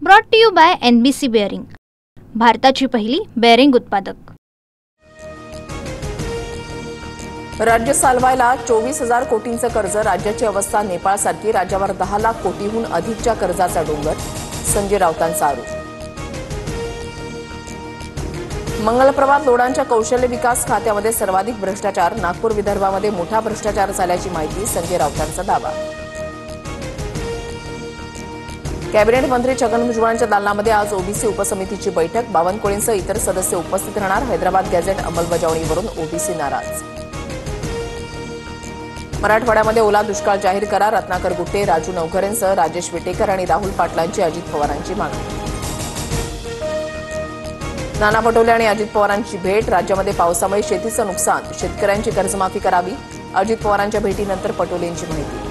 Brought to you by NBC bearing, भारताची पहिली bearing उत्पादक। राज्य चालवायला 24,000 कोटींचं कर्ज, राज्याची अवस्था नेपाळसारखी, राज्यावर 10 लाख कोटीहून अधिकच्या कर्जाचा डोंगर, संजय राऊतांचा आरोप। मंगलप्रभात लोढांच्या कौशल्य विकास खात्यामध्ये सर्वाधिक भ्रष्टाचार, नागपूर विदर्भामध्ये मोठा भ्रष्टाचार झाल्याची माहिती, संजय राऊतांचा दावा। कॅबिनेट मंत्री छगन भुजबळांच्या दालनामध्ये आज ओबीसी उपसमितीची बैठक, बावनकुळेंसह इतर सदस्य उपस्थित राहणार। हैदराबाद गॅझेट अंमलबजावणीवरून ओबीसी नाराज। मराठवाड्यामध्ये ओला दुष्काळ जाहीर करा, रत्नाकर गुट्टे, राजू नवघरेंसह राजेश विटेकर आणि राहुल पाटलांची अजित पवारांची मागणी। नाना पटोले आणि अजित पवारांची भेट, राज्यामध्ये पावसामुळे शेतीचं नुकसान, शेतकऱ्यांची कर्जमाफी करावी, अजित पवारांच्या भेटीनंतर पटोलेंची माहिती।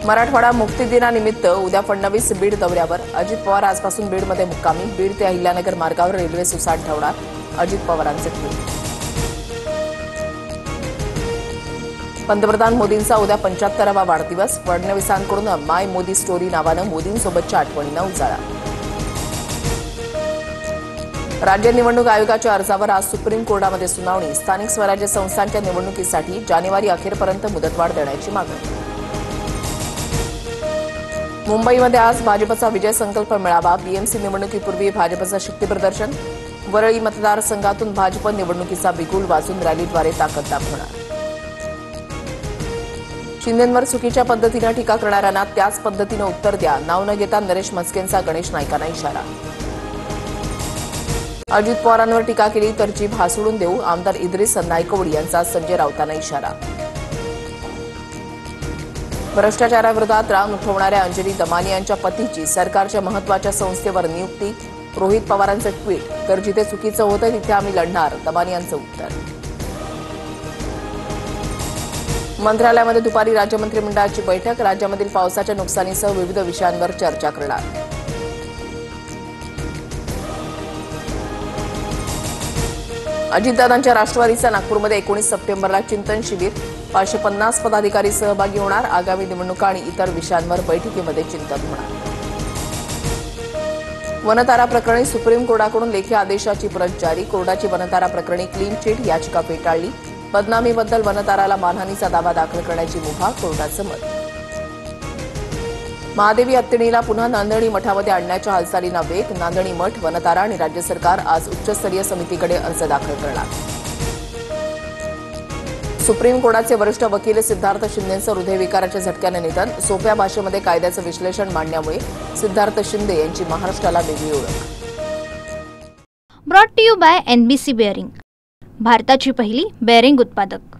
मराठवाडा मुक्ती दिनानिमित्त उद्या फडणवीस बीड दौऱ्यावर, अजित पवार आजपासून बीडमध्ये मुक्कामी, बीड ते अहिल्यानगर मार्गावर रेल्वे सुसाट ठेवणार, अजित पवारांचे ट्विट। पंतप्रधान मोदींचा उद्या 75वा वाढदिवस, फडणवीसांकडून माय मोदी स्टोरी नावानं मोदींसोबतच्या आठवणींना उजाळा। राज्य निवडणूक आयोगाच्या अर्जावर आज सुप्रीम कोर्टामध्ये सुनावणी, स्थानिक स्वराज्य संस्थांच्या निवडणुकीसाठी जानेवारी अखेरपर्यंत मुदतवाढ देण्याची मागणी। मुंबईमध्ये आज भाजपचा विजय संकल्प मेळावा, बीएमसी निवडणुकीपूर्वी भाजपचं शक्तीप्रदर्शन, वरळी मतदारसंघातून भाजप निवडणुकीचा बिगुल वाजून रॅलीद्वारे ताकद दाखवणार। शिंदेंवर चुकीच्या पद्धतीनं टीका करणाऱ्यांना त्याच पद्धतीनं उत्तर द्या, नाव न घेता नरेश म्हस्केंचा गणेश नाईकांना इशारा। अजित पवारांवर टीका केली तर जीभ हासडून देऊ, आमदार इद्रिस नायकवडी यांचा संजय राऊतांना इशारा। भ्रष्टाचाराविरोधात रान उठवणाऱ्या अंजली दमानी यांच्या पतीची सरकारच्या महत्वाच्या संस्थेवर नियुक्ती, रोहित पवारांचं ट्विट, तर जिथे चुकीचं होतं तिथे आम्ही लढणार, दमानी यांचं उत्तर। मंत्रालयामध्ये दुपारी राज्य मंत्रिमंडळाची बैठक, राज्यामधील पावसाच्या नुकसानीसह विविध विषयांवर चर्चा करणार। अजितदादांच्या राष्ट्रवादीचा नागपूरमध्ये 19 सप्टेंबरला चिंतन शिबिर, 550 पदाधिकारी सहभागी होणार, आगामी निवडणुका आणि इतर विषयांवर बैठकीमध्ये चिंतन होणार। वनतारा प्रकरणी सुप्रीम कोर्टाकडून लेखी आदेशाची प्रत जारी, कोर्टाची वनतारा प्रकरणी क्लीन चिट याचिका फेटाळली, बदनामीबद्दल वनताराला मानहानीचा दावा दाखल करण्याची मुभा, कोर्टाचं मत। महादेवी अत्तेणीला पुन्हा नांदणी मठामध्ये आणण्याच्या हालचालींना वेग, नांदणी मठ, वनतारा आणि राज्य सरकार आज उच्चस्तरीय समितीकडे अर्ज दाखल करणार। सुप्रीम कोर्टाचे वरिष्ठ वकील सिद्धार्थ शिंदेंचं हृदयविकाराच्या झटक्याने निधन, सोप्या भाषेमध्ये कायद्याचं विश्लेषण मांडण्यामुळे सिद्धार्थ शिंदे यांची महाराष्ट्राला वेगळी ओळख। Brought to you by NBC bearing, भारताची पहिली बेअरिंग उत्पादक।